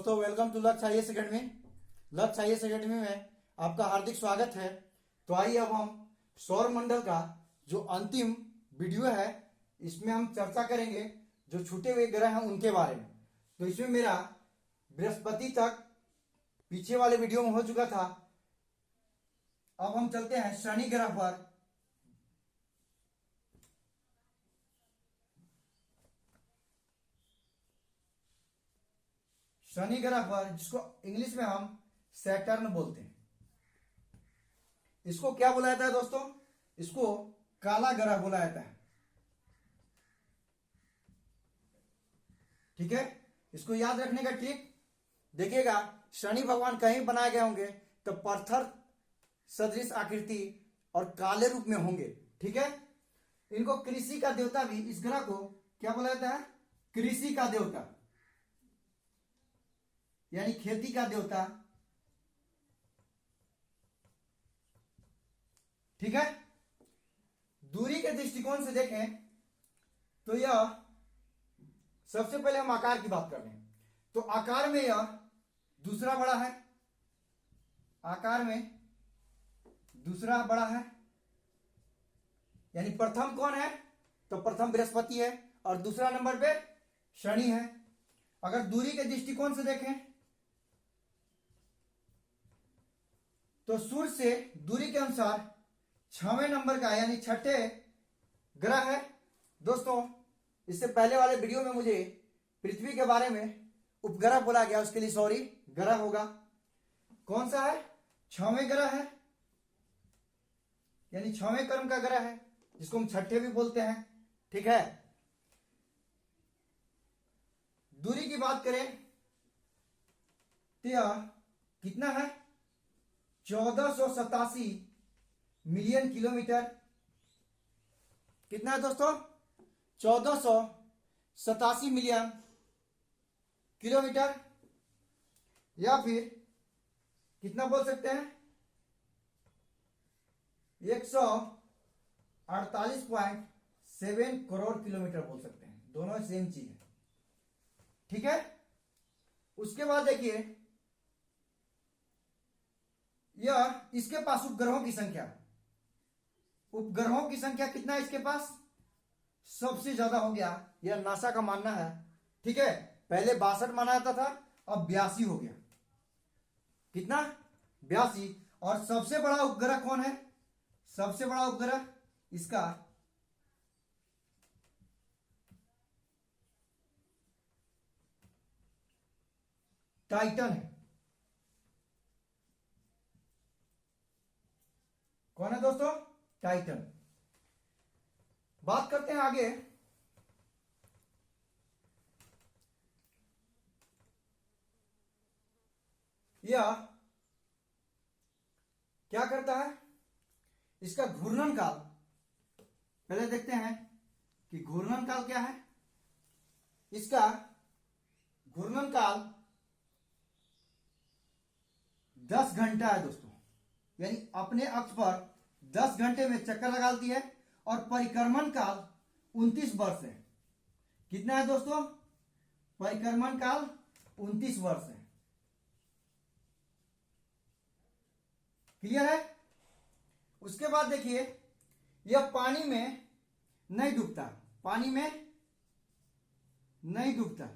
दोस्तों, welcome to लक्ष्य IAS academy. लक्ष्य आईएएस एकेडमी में आपका हार्दिक स्वागत है। तो आइए अब हम सौर मंडल का जो अंतिम वीडियो है इसमें हम चर्चा करेंगे जो छूटे हुए ग्रह हैं उनके बारे में। तो इसमें मेरा बृहस्पति तक पीछे वाले वीडियो में हो चुका था। अब हम चलते हैं शनि ग्रह पर। शनि ग्रह पर, जिसको इंग्लिश में हम सैटर्न बोलते हैं। इसको क्या बोला जाता है दोस्तों? इसको काला ग्रह बोला जाता है। ठीक है, इसको याद रखने का ट्रिक देखिएगा, शनि भगवान कहीं बनाए गए होंगे तो पत्थर सदृश आकृति और काले रूप में होंगे। ठीक है, इनको कृषि का देवता भी, इस ग्रह को क्या बोला जाता है? कृषि का देवता, यानी खेती का देवता। ठीक है, दूरी के दृष्टिकोण से देखें तो यह, सबसे पहले हम आकार की बात कर लें तो आकार में यह दूसरा बड़ा है। आकार में दूसरा बड़ा है, यानी प्रथम कौन है? तो प्रथम बृहस्पति है और दूसरा नंबर पे शनि है। अगर दूरी के दृष्टिकोण से देखें तो सूर्य से दूरी के अनुसार 6वें नंबर का, यानी छठे ग्रह है। दोस्तों, इससे पहले वाले वीडियो में मुझे पृथ्वी के बारे में उपग्रह बोला गया, उसके लिए सॉरी, ग्रह होगा। कौन सा है? 6वें ग्रह है, यानी 6वें क्रम का ग्रह है, जिसको हम छठे भी बोलते हैं। ठीक है, दूरी की बात करें तो यह कितना है? 1487 मिलियन किलोमीटर। कितना है दोस्तों? 1487 मिलियन किलोमीटर, या फिर कितना बोल सकते हैं? 148.7 करोड़ किलोमीटर बोल सकते हैं। दोनों सेम चीज है। ठीक है, उसके बाद देखिए, यह, इसके पास उपग्रहों की संख्या, उपग्रहों की संख्या कितना है इसके पास? सबसे ज्यादा हो गया, यह नासा का मानना है। ठीक है, पहले 62 माना जाता था, अब 82 हो गया। कितना? 82। और सबसे बड़ा उपग्रह कौन है? सबसे बड़ा उपग्रह इसका टाइटन है। कौन है दोस्तों? टाइटन। बात करते हैं आगे। यह क्या करता है? इसका घूर्णन काल पहले देखते हैं कि घूर्णन काल क्या है। इसका घूर्णन काल 10 घंटा है दोस्तों, यानी अपने अक्ष पर 10 घंटे में चक्कर लगाती है। और परिक्रमण काल 29 वर्ष है। कितना है दोस्तों? परिक्रमण काल 29 वर्ष है। क्लियर है? उसके बाद देखिए, यह पानी में नहीं डूबता, पानी में नहीं डूबता।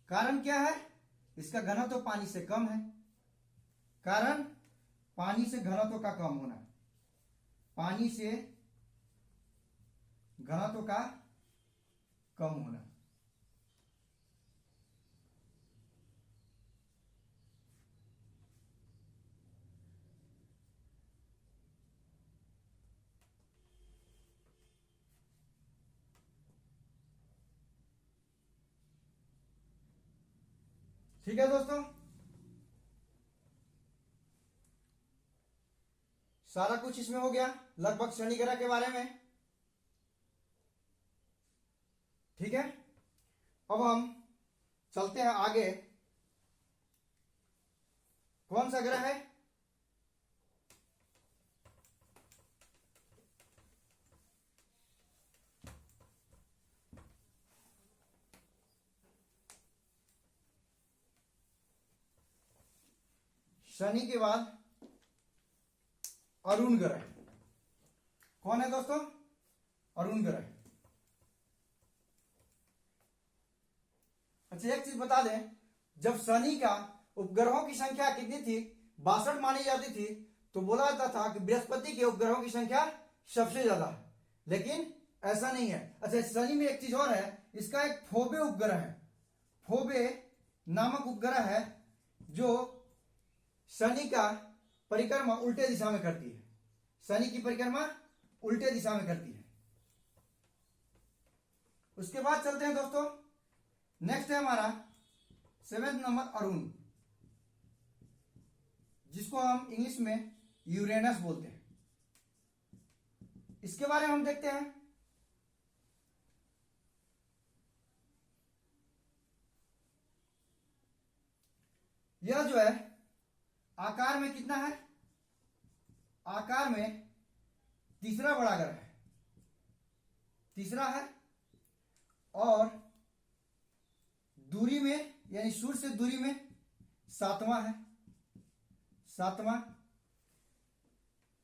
कारण क्या है? इसका घनत्व तो पानी से कम है। कारण पानी से घनत्व का कम होना, पानी से घनत्व का कम होना। ठीक है दोस्तों, सारा कुछ इसमें हो गया लगभग शनि ग्रह के बारे में। ठीक है, अब हम चलते हैं आगे। कौन सा ग्रह है? शनि के बाद अरुण ग्रह। कौन है दोस्तों? अरुण ग्रह। अच्छा, एक चीज बता दें, जब शनि का उपग्रहों की संख्या कितनी थी, 62 मानी जाती थी, तो बोला जाता था कि बृहस्पति के उपग्रहों की संख्या सबसे ज्यादा है, लेकिन ऐसा नहीं है। अच्छा, शनि में एक चीज और है, इसका एक फोबे उपग्रह है। फोबे नामक उपग्रह है जो शनि का परिक्रमा उल्टे दिशा में करती है। शनि की परिक्रमा उल्टे दिशा में करती है। उसके बाद चलते हैं दोस्तों, नेक्स्ट है हमारा 7वें नंबर अरुण, जिसको हम इंग्लिश में यूरेनस बोलते हैं। इसके बारे में हम देखते हैं। यह जो है आकार में कितना है? आकार में तीसरा बड़ा ग्रह है, तीसरा है, और दूरी में यानी सूर्य से दूरी में 7वां है, 7वां।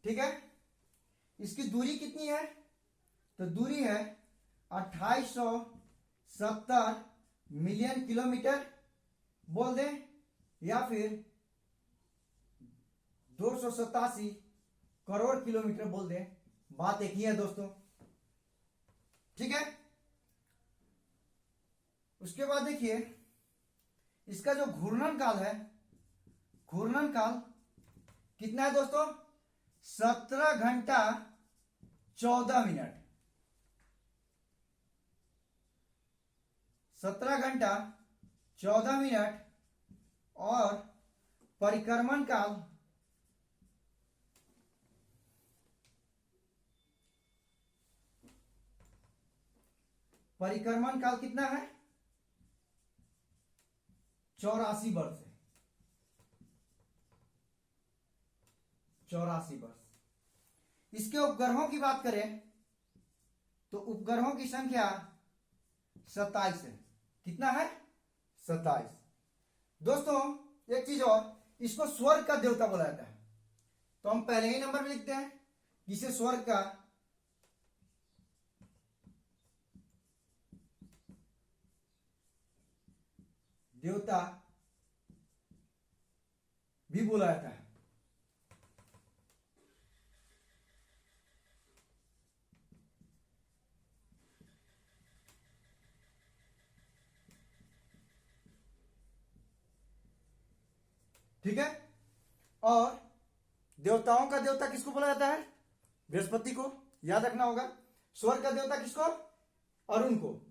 ठीक है, इसकी दूरी कितनी है? तो दूरी है 2870 मिलियन किलोमीटर बोल दें, या फिर 287 करोड़ किलोमीटर बोल दें, बात एक ही है दोस्तों। ठीक है, उसके बाद देखिए इसका जो घूर्णन काल है, घूर्णन काल कितना है दोस्तों? 17 घंटा 14 मिनट। 17 घंटा 14 मिनट। और परिक्रमण काल कितना है? 84 वर्ष है, 84 वर्ष। इसके उपग्रहों की बात करें तो उपग्रहों की संख्या 27 है। कितना है? 27। दोस्तों एक चीज और, इसको स्वर्ग का देवता बोला जाता है। तो हम पहले ही नंबर में लिखते हैं, इसे स्वर्ग का देवता भी बोला जाता है। ठीक है, और देवताओं का देवता किसको बोला जाता है? बृहस्पति को, याद रखना होगा। स्वर्ग का देवता किसको? अरुण को।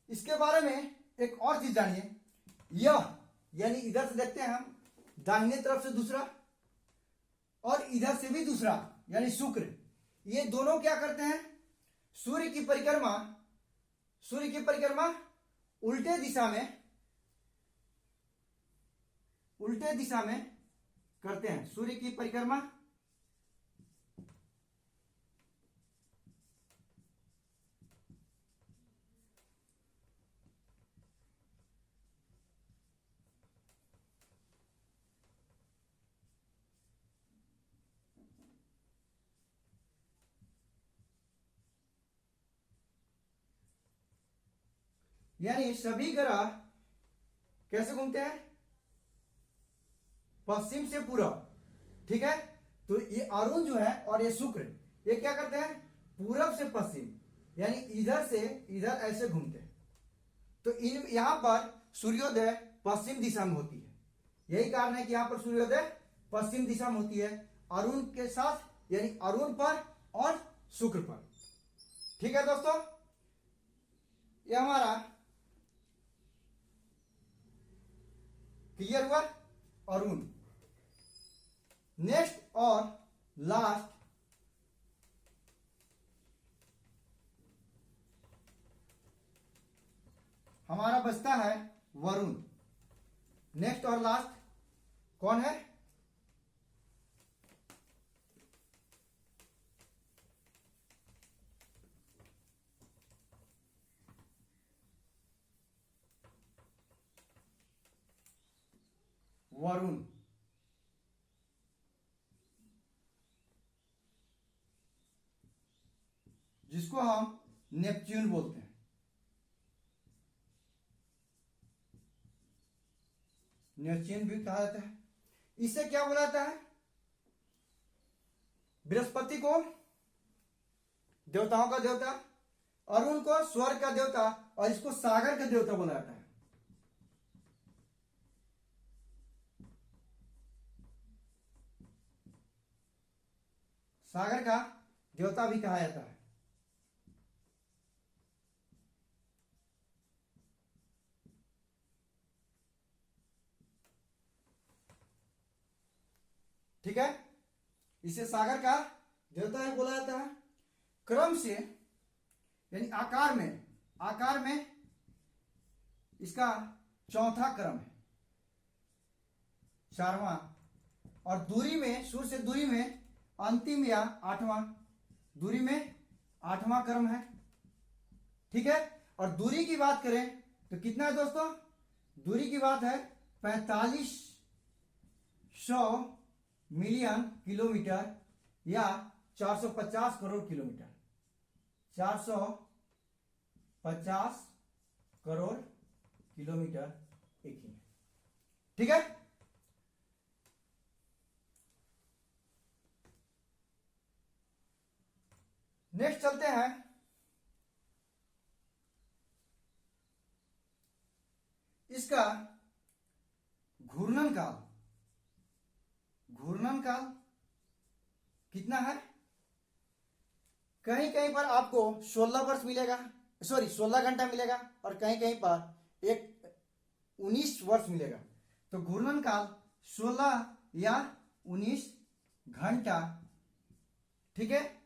इसके बारे में एक और चीज जानिए, यह यानी इधर से देखते हैं हम, दाहिने तरफ से दूसरा और इधर से भी दूसरा यानी शुक्र, ये दोनों क्या करते हैं? सूर्य की परिक्रमा उल्टे दिशा में करते हैं। सूर्य की परिक्रमा यानी सभी ग्रह कैसे घूमते हैं? पश्चिम से पूरब। ठीक है, तो ये अरुण जो है और ये शुक्र, ये क्या करते हैं? पूरब से पश्चिम, यानी इधर से इधर ऐसे घूमते हैं। तो इन यहां पर सूर्योदय पश्चिम दिशा में होती है। यही कारण है कि यहां पर सूर्योदय पश्चिम दिशा में होती है, अरुण के साथ, यानी अरुण पर और शुक्र पर। ठीक है दोस्तों, यह हमारा क्लियर हुआ अरुण। नेक्स्ट और लास्ट हमारा बचता है वरुण। नेक्स्ट और लास्ट कौन है? वरुण। जिसको हम नेपच्यून बोलते हैं। नेपच्यून भी कहा जाता है। इसे क्या बोला जाता है? बृहस्पति को देवताओं का देवता, अरुण को स्वर्ग का देवता, और इसको सागर का देवता बोला जाता है। सागर का देवता भी कहा जाता है। ठीक है, इसे सागर का देवता है बोला जाता है। क्रम से यानी आकार में इसका चौथा क्रम है, चारवां, और दूरी में, सूर्य से दूरी में अंतिम या आठवां, दूरी में आठवां क्रम है। ठीक है, और दूरी की बात करें तो कितना है दोस्तों? दूरी की बात है 4500 मिलियन किलोमीटर या 450 करोड़ किलोमीटर, 450 करोड़ किलोमीटर एक ही है। ठीक है, नेक्स्ट चलते हैं। इसका घूर्णन काल कितना है? कहीं कहीं पर आपको 16 वर्ष मिलेगा, 16 घंटा मिलेगा, और कहीं कहीं पर 19 वर्ष मिलेगा। तो घूर्णन काल 16 या 19 घंटा, ठीक है,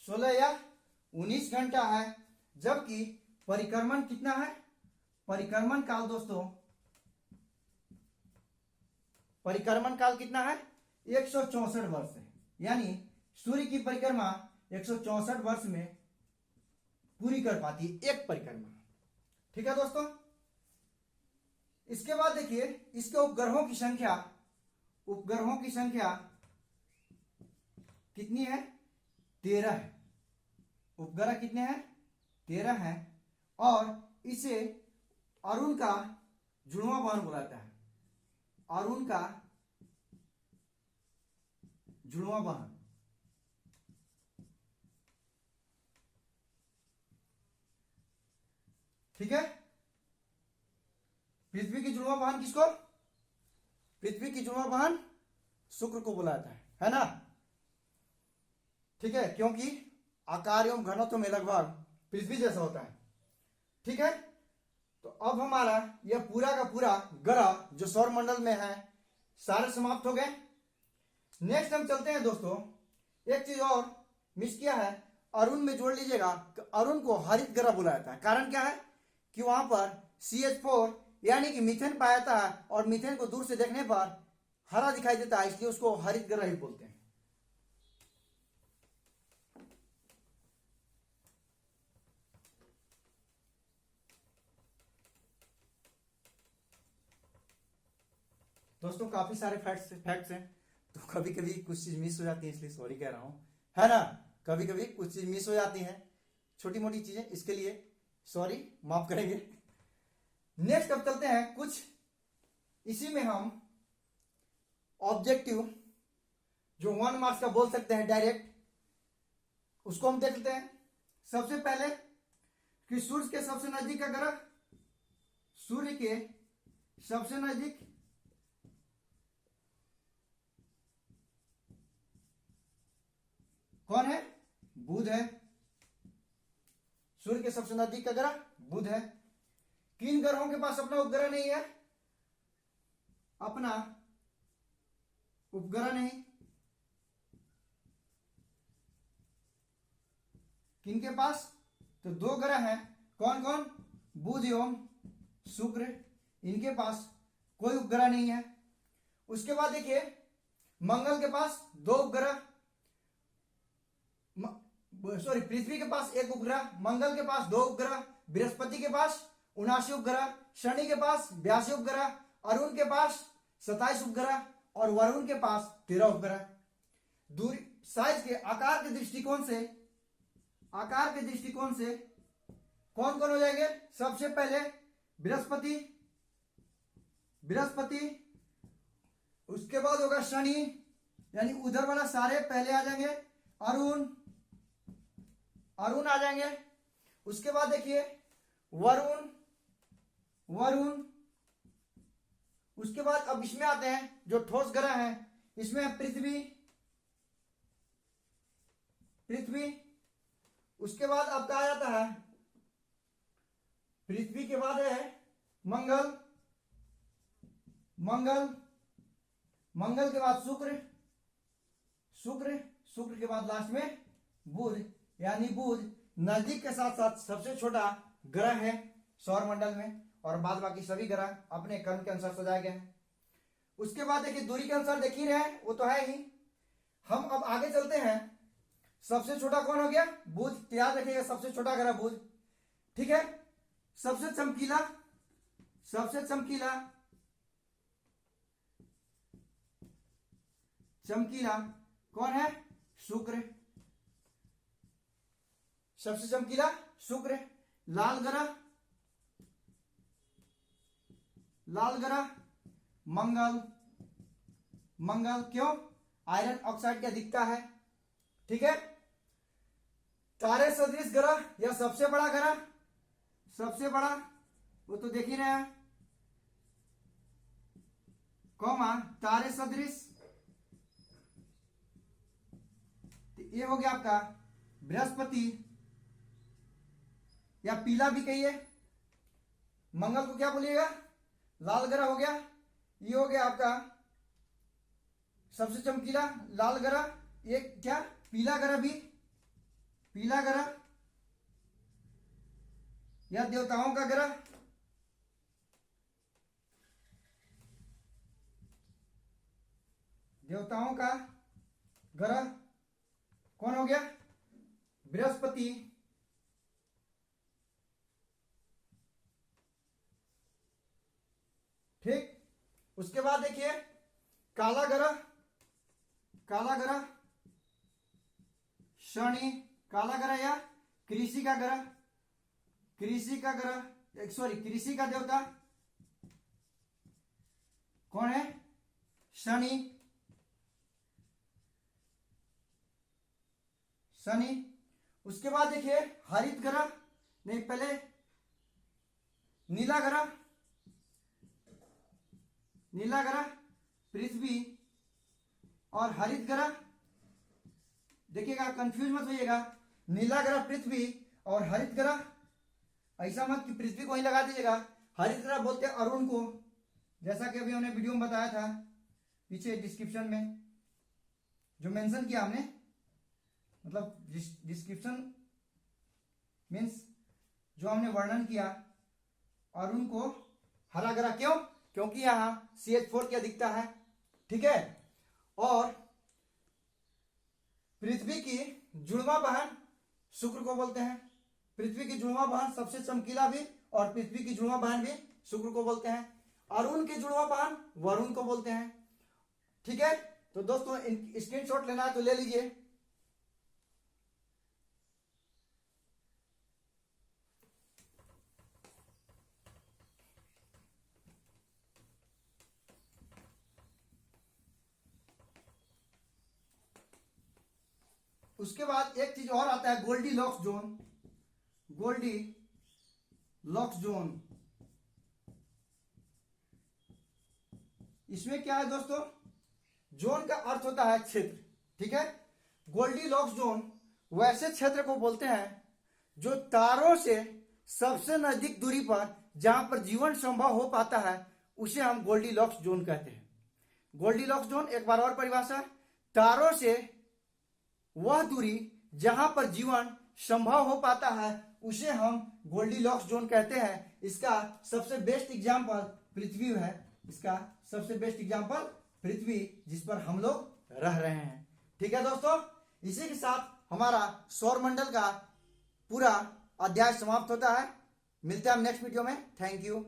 16 या 19 घंटा है। जबकि परिक्रमण कितना है? परिक्रमण काल दोस्तों, परिक्रमण काल कितना है? 164 वर्ष है। यानी सूर्य की परिक्रमा 164 वर्ष में पूरी कर पाती है एक परिक्रमा। ठीक है दोस्तों, इसके बाद देखिए इसके उपग्रहों की संख्या कितनी है? 13 है। उपग्रह कितने हैं? 13 है। और इसे अरुण का जुड़वां वाहन बोला जाता है। अरुण का जुड़वां वाहन। ठीक है, पृथ्वी की जुड़वां वाहन किसको? पृथ्वी की जुड़वां वाहन शुक्र को बोला जाता है ना? ठीक है, क्योंकि आकार एवं घनत्व में लगभग पृथ्वी जैसा होता है। ठीक है, तो अब हमारा यह पूरा का पूरा ग्रह जो सौर मंडल में है सारे समाप्त हो गए। नेक्स्ट हम चलते हैं दोस्तों, एक चीज और मिस किया है, अरुण में जोड़ लीजिएगा कि अरुण को हरित ग्रह बोला जाता है। कारण क्या है? कि वहां पर CH4 यानी कि मीथेन पाया जाता है, और मीथेन को दूर से देखने पर हरा दिखाई देता है, इसलिए उसको हरित ग्रह ही बोलते हैं। दोस्तों काफी सारे फैक्ट्स हैं, तो कभी कभी कुछ चीज मिस हो जाती है, इसलिए सॉरी कह रहा हूं, है ना? कभी कभी कुछ चीज मिस हो जाती है, छोटी मोटी चीजें, इसके लिए सॉरी, माफ करेंगे। नेक्स्ट अब चलते हैं कुछ, इसी में हम ऑब्जेक्टिव जो 1 मार्क्स का बोल सकते हैं डायरेक्ट, उसको हम देख लेते हैं। सबसे पहले कि सूर्य के सबसे नजदीक का ग्रह, सूर्य के सबसे नजदीक कौन है? बुध है। सूर्य के सबसे नजदीक का ग्रह बुध है। किन ग्रहों के पास अपना उपग्रह नहीं है? अपना उपग्रह नहीं। किनके पास? तो 2 ग्रह हैं। कौन कौन? बुध एवं शुक्र। इनके पास कोई उपग्रह नहीं है। उसके बाद देखिए मंगल के पास 2 उपग्रह, पृथ्वी के पास 1 उपग्रह, मंगल के पास 2 उपग्रह, बृहस्पति के पास 79 उपग्रह, शनि के पास 82 उपग्रह, अरुण के पास 27 उपग्रह, और वरुण के पास 13 उपग्रह। दूरी, साइज के आकार के दृष्टिकोण से आकार के दृष्टिकोण से कौन कौन हो जाएंगे? सबसे पहले बृहस्पति, बृहस्पति, उसके बाद होगा शनि, यानी उधर वाला सारे पहले आ जाएंगे। अरुण, अरुण आ जाएंगे। उसके बाद देखिए वरुण, वरुण। उसके बाद अब इसमें आते हैं जो ठोस ग्रह हैं, इसमें है पृथ्वी, पृथ्वी। उसके बाद आपका आ जाता है, पृथ्वी के बाद है मंगल, मंगल, मंगल के बाद शुक्र, शुक्र, शुक्र के बाद लास्ट में बुध, यानी बुध नजदीक के साथ साथ सबसे छोटा ग्रह है सौर मंडल में, और बाद बाकी सभी ग्रह अपने क्रम के अनुसार सजाए गए हैं। उसके बाद देखिए दूरी के अनुसार देख ही रहे हैं, वो तो है ही। हम अब आगे चलते हैं। सबसे छोटा कौन हो गया? बुध। याद रखिएगा सबसे छोटा ग्रह बुध, ठीक है। सबसे चमकीला, सबसे चमकीला, चमकीला कौन है? शुक्र, सबसे चमकीला शुक्र। लाल ग्रह, लाल ग्रह मंगल, मंगल। क्यों? आयरन ऑक्साइड की अधिकता है, ठीक है। तारे सदृश ग्रह या सबसे बड़ा ग्रह, सबसे बड़ा, वो तो देख ही रहे हैं, कौमा तारे सदृश, ये हो गया आपका बृहस्पति, या पीला भी कहिए। मंगल को क्या बोलिएगा? लाल ग्रह हो गया। ये हो गया आपका सबसे चमकीला लाल ग्रह। ये क्या? पीला ग्रह भी, पीला ग्रह या देवताओं का ग्रह, देवताओं का ग्रह कौन हो गया? बृहस्पति। ठीक। उसके बाद देखिए काला ग्रह, काला ग्रह शनि, काला ग्रह या कृषि का ग्रह, कृषि का ग्रह, सॉरी कृषि का देवता कौन है? शनि, शनि। उसके बाद देखिए हरित ग्रह, नहीं पहले नीला ग्रह, नीला ग्रह पृथ्वी, और हरित ग्रह देखिएगा, कंफ्यूज मत होइएगा। नीला ग्रह पृथ्वी और हरित ग्रह, ऐसा मत कि पृथ्वी को ही लगा दीजिएगा। हरित ग्रह बोलते हैं अरुण को, जैसा कि अभी हमने वीडियो में बताया था, पीछे डिस्क्रिप्शन में जो मेंशन किया हमने, मतलब डिस्क्रिप्शन मीन्स जो हमने वर्णन किया, अरुण को हरा ग्रह। क्यों? क्योंकि यहां CH4 की अधिकता है, ठीक है। और पृथ्वी की जुड़वा बहन शुक्र को बोलते हैं। पृथ्वी की जुड़वा बहन सबसे चमकीला भी, और पृथ्वी की जुड़वा बहन भी शुक्र को बोलते हैं। अरुण की जुड़वा बहन वरुण को बोलते हैं, ठीक है। तो दोस्तों स्क्रीनशॉट लेना है तो ले लीजिए। उसके बाद एक चीज और आता है, Goldilocks zone, Goldilocks zone. इसमें क्या है दोस्तों? जोन का अर्थ होता है क्षेत्र, ठीक है। गोल्डी लॉक्स जोन वैसे क्षेत्र को बोलते हैं जो तारों से सबसे नजदीक दूरी पर जहां पर जीवन संभव हो पाता है, उसे हम गोल्डी लॉक्स जोन कहते हैं। गोल्डी लॉक्स जोन, एक बार और परिभाषा, तारों से वह दूरी जहां पर जीवन संभव हो पाता है, उसे हम गोल्डी लॉक्स जोन कहते हैं। इसका सबसे बेस्ट एग्जांपल पृथ्वी है, इसका सबसे बेस्ट एग्जांपल पृथ्वी, जिस पर हम लोग रह रहे हैं, ठीक है दोस्तों। इसी के साथ हमारा सौर मंडल का पूरा अध्याय समाप्त होता है। मिलते हैं हम नेक्स्ट वीडियो में। Thank you.